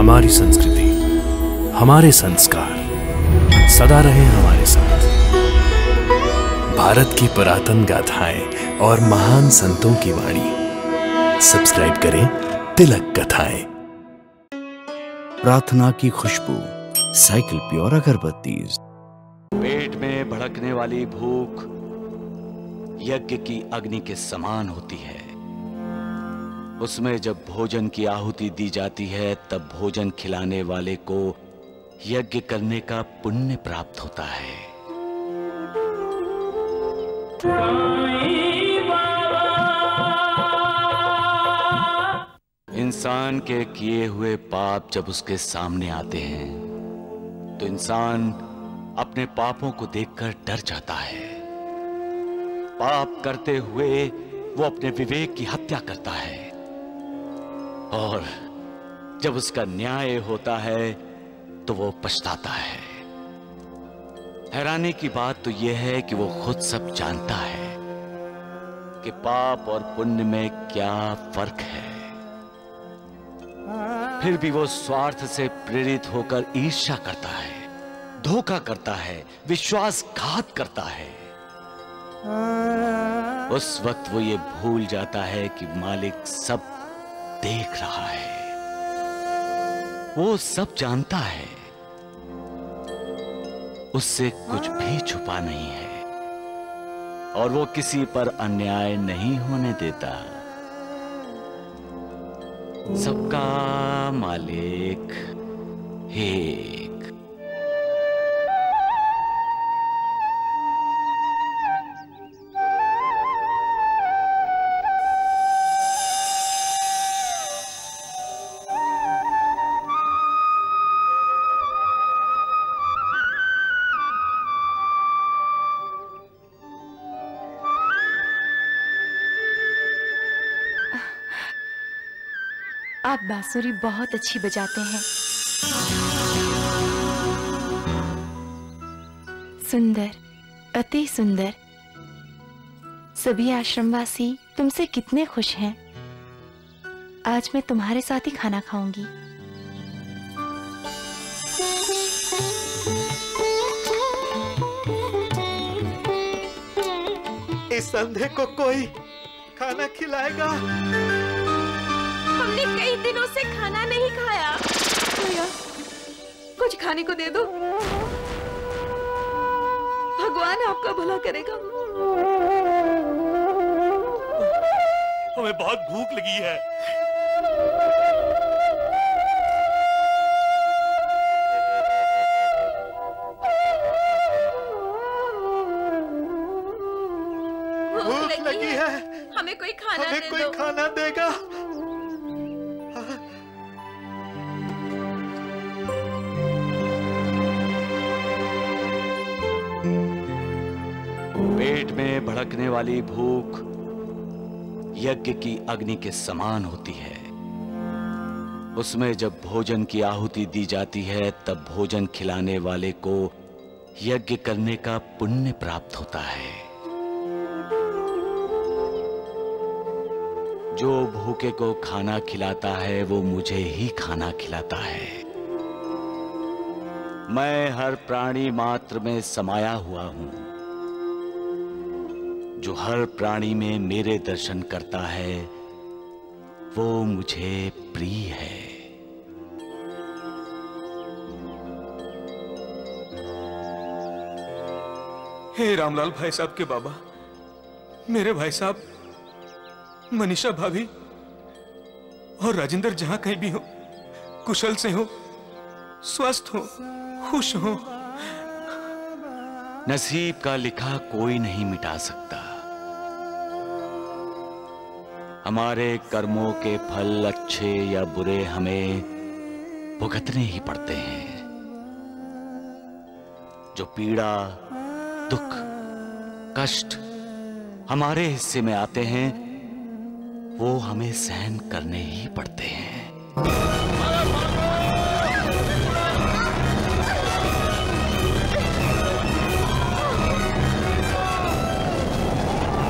हमारी संस्कृति, हमारे संस्कार सदा रहे हमारे साथ। भारत की पुरातन गाथाएं और महान संतों की वाणी। सब्सक्राइब करें तिलक कथाएं। प्रार्थना की खुशबू, साइकिल प्योर अगरबत्ती। पेट में भड़कने वाली भूख यज्ञ की अग्नि के समान होती है। उसमें जब भोजन की आहुति दी जाती है तब भोजन खिलाने वाले को यज्ञ करने का पुण्य प्राप्त होता है। इंसान के किए हुए पाप जब उसके सामने आते हैं तो इंसान अपने पापों को देखकर डर जाता है। पाप करते हुए वो अपने विवेक की हत्या करता है और जब उसका न्याय होता है तो वो पछताता है। हैरानी की बात तो यह है कि वो खुद सब जानता है कि पाप और पुण्य में क्या फर्क है, फिर भी वो स्वार्थ से प्रेरित होकर ईर्ष्या करता है, धोखा करता है, विश्वासघात करता है। उस वक्त वो ये भूल जाता है कि मालिक सब देख रहा है, वो सब जानता है, उससे कुछ भी छुपा नहीं है और वो किसी पर अन्याय नहीं होने देता। सबका मालिक एक। आप बांसुरी बहुत अच्छी बजाते हैं। सुंदर, अति सुंदर। सभी आश्रमवासी तुमसे कितने खुश हैं। आज मैं तुम्हारे साथ ही खाना खाऊंगी। इस संधे को कोई खाना खिलाएगा? हमने कई दिनों से खाना नहीं खाया। भैया, कुछ खाने को दे दो। भगवान आपका भला करेगा। हमें बहुत भूख लगी है। भूख लगी है। हमें कोई खाना हमें दे कोई दो। खाना देगा? पेट में भड़कने वाली भूख यज्ञ की अग्नि के समान होती है। उसमें जब भोजन की आहुति दी जाती है तब भोजन खिलाने वाले को यज्ञ करने का पुण्य प्राप्त होता है। जो भूखे को खाना खिलाता है वो मुझे ही खाना खिलाता है। मैं हर प्राणी मात्र में समाया हुआ हूं। जो हर प्राणी में मेरे दर्शन करता है वो मुझे प्रिय है। हे रामलाल भाई साहब के बाबा, मेरे भाई साहब मनीषा भाभी और राजेंद्र जहां कहीं भी हो, कुशल से हो, स्वस्थ हो, खुश हो। नसीब का लिखा कोई नहीं मिटा सकता। हमारे कर्मों के फल अच्छे या बुरे हमें भुगतने ही पड़ते हैं। जो पीड़ा, दुख, कष्ट हमारे हिस्से में आते हैं वो हमें सहन करने ही पड़ते हैं।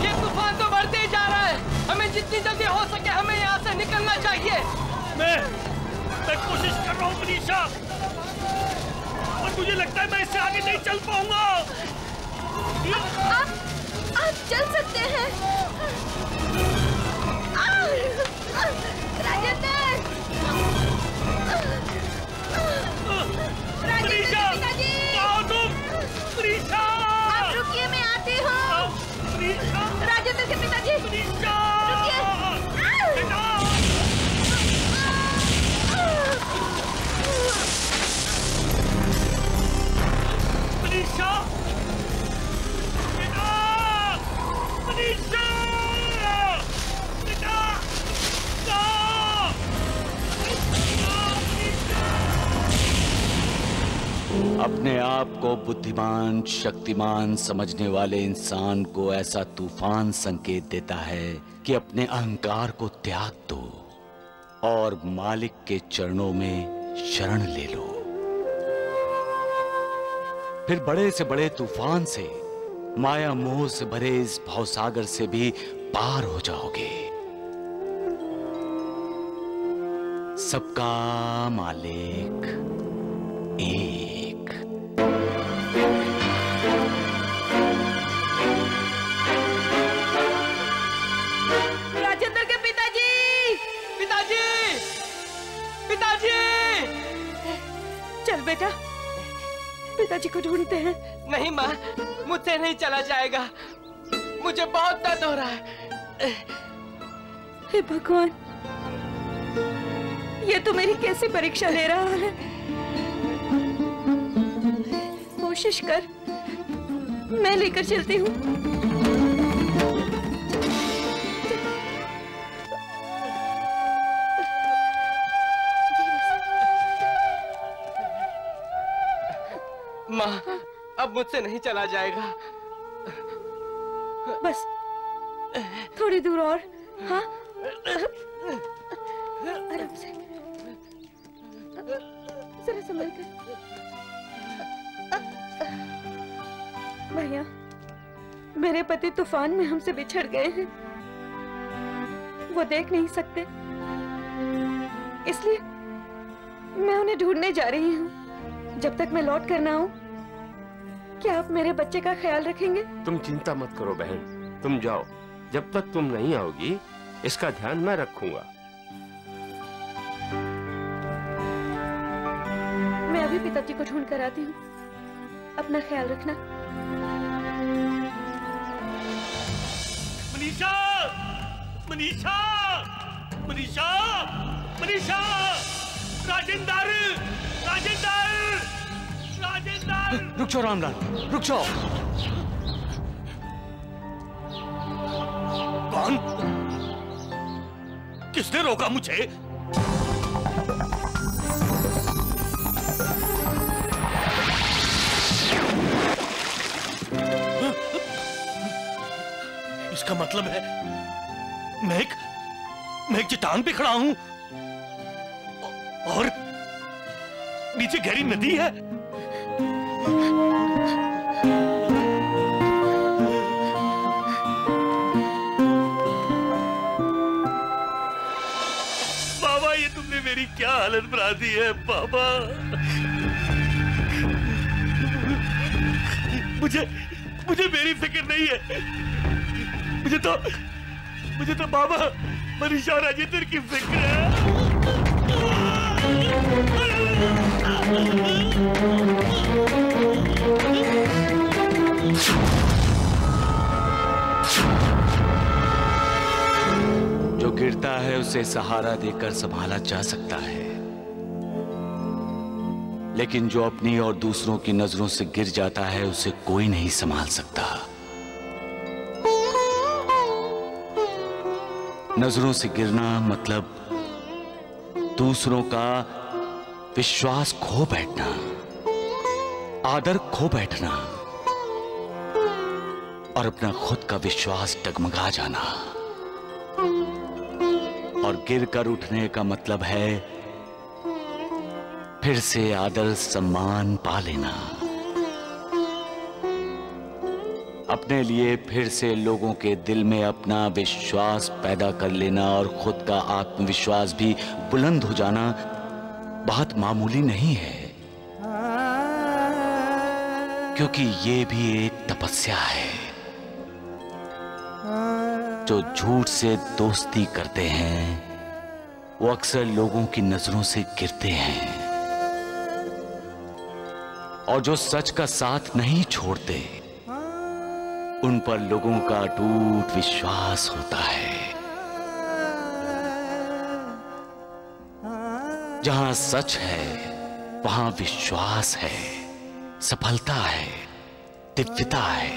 ये तूफान तो बढ़ते ही जा रहा है। हमें जितनी जल्दी हो सके हमें यहाँ से निकलना चाहिए। मैं कोशिश कर रहा हूँ मनीषा, और मुझे लगता है मैं इससे आगे नहीं चल पाऊंगा। आप चल सकते हैं। राजेंद्र! मनीषा, पिताजी! कहाँ हो तुम? मनीषा! आप रुकिए, मैं आती हूँ। मनीषा! राजेंद्र के पिताजी! मनीषा! रुकिए! बेटा! मनीषा! बेटा! मनीषा! बेटा! अपने आप को बुद्धिमान, शक्तिमान समझने वाले इंसान को ऐसा तूफान संकेत देता है कि अपने अहंकार को त्याग दो और मालिक के चरणों में शरण ले लो। फिर बड़े से बड़े तूफान से, माया मोह से भरे इस भवसागर से भी पार हो जाओगे। सबका मालिक एक। राजेंद्र के पिताजी! पिताजी! पिताजी! चल बेटा, पिताजी को ढूंढते हैं। नहीं माँ, मुझसे नहीं चला जाएगा। मुझे बहुत दर्द हो रहा है। हे भगवान, ये तो मेरी कैसी परीक्षा ले रहा है। कोशिश कर, मैं लेकर चलती हूँ। माँ, अब मुझसे नहीं चला जाएगा। बस थोड़ी दूर और। हाँ, आराम से, जरा संभल कर। भैया, मेरे पति तूफान में हमसे बिछड़ गए हैं। वो देख नहीं सकते, इसलिए मैं उन्हें ढूंढने जा रही हूँ। जब तक मैं लौट कर ना आऊं, क्या आप मेरे बच्चे का ख्याल रखेंगे? तुम चिंता मत करो बहन, तुम जाओ। जब तक तुम नहीं आओगी, इसका ध्यान मैं रखूंगा। मैं अभी पिताजी को ढूंढ कर आती हूँ। अपना ख्याल रखना। मनीषा! मनीषा! मनीषा! मनीषा! राजेंद्र! राजेंद्र! राजेंद्र! रुक जाओ रामलाल, रुक जाओ। कौन? किसने रोका मुझे? इसका मतलब है मैं एक चट्टान पे खड़ा हूं और नीचे गहरी नदी है। बाबा, ये तुमने मेरी क्या हालत बना दी है बाबा। मुझे मेरी फिक्र नहीं है। मुझे तो बाबा मनीषा राजेंद्र की फिक्र है। जो गिरता है उसे सहारा देकर संभाला जा सकता है, लेकिन जो अपनी और दूसरों की नजरों से गिर जाता है उसे कोई नहीं संभाल सकता। नजरों से गिरना मतलब दूसरों का विश्वास खो बैठना, आदर खो बैठना और अपना खुद का विश्वास डगमगा जाना। और गिर कर उठने का मतलब है फिर से आदर सम्मान पा लेना, अपने लिए फिर से लोगों के दिल में अपना विश्वास पैदा कर लेना और खुद का आत्मविश्वास भी बुलंद हो जाना। बात मामूली नहीं है, क्योंकि ये भी एक तपस्या है। जो झूठ से दोस्ती करते हैं वो अक्सर लोगों की नजरों से गिरते हैं, और जो सच का साथ नहीं छोड़ते उन पर लोगों का अटूट विश्वास होता है। जहां सच है वहां विश्वास है, सफलता है, दिव्यता है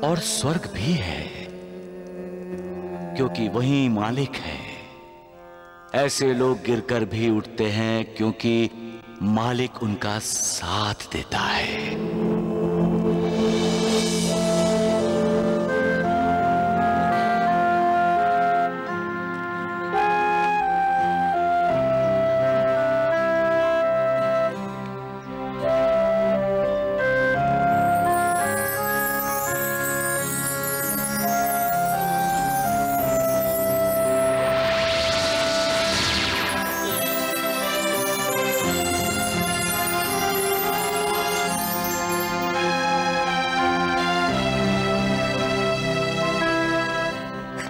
और स्वर्ग भी है, क्योंकि वही मालिक है। ऐसे लोग गिरकर भी उठते हैं क्योंकि मालिक उनका साथ देता है।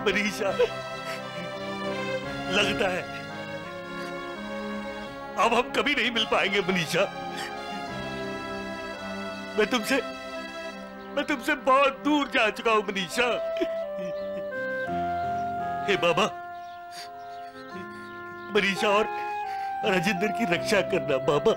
मनीषा, लगता है अब हम कभी नहीं मिल पाएंगे मनीषा। मैं तुमसे बहुत दूर जा चुका हूं मनीषा। हे बाबा, मनीषा और राजेंद्र की रक्षा करना बाबा।